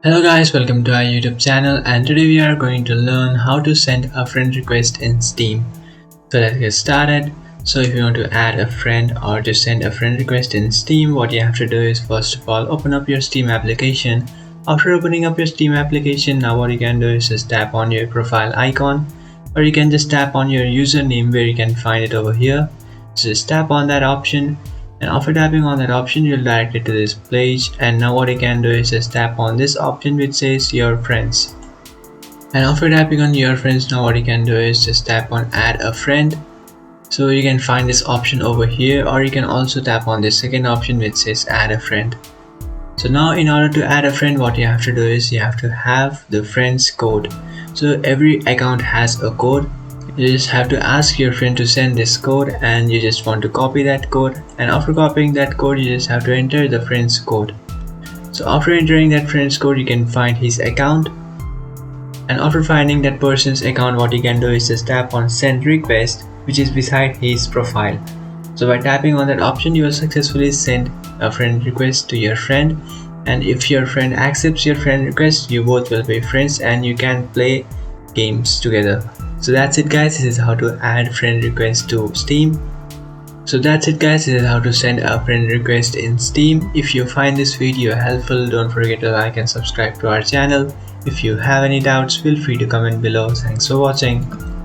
Hello guys, welcome to our YouTube channel, and today we are going to learn how to send a friend request in Steam. So let's get started. So if you want to add a friend or to send a friend request in Steam, what you have to do is first of all open up your Steam application. After opening up your Steam application, now what you can do is just tap on your profile icon, or you can just tap on your username where you can find it over here. So just tap on that option, and after tapping on that option you'll direct it to this page. And now what you can do is just tap on this option which says your friends, and after tapping on your friends, now what you can do is just tap on add a friend. So you can find this option over here, or you can also tap on this second option which says add a friend. So now in order to add a friend, what you have to do is you have to have the friends code. So every account has a code. You just have to ask your friend to send this code, and you just want to copy that code, and after copying that code you just have to enter the friend's code. So after entering that friend's code you can find his account, and after finding that person's account, what you can do is just tap on send request, which is beside his profile. So by tapping on that option you will successfully send a friend request to your friend, and if your friend accepts your friend request, you both will be friends and you can play games together. So that's it guys, this is how to add friend request to Steam. So that's it guys, this is how to send a friend request in Steam. If you find this video helpful, don't forget to like and subscribe to our channel. If you have any doubts, feel free to comment below. Thanks for watching.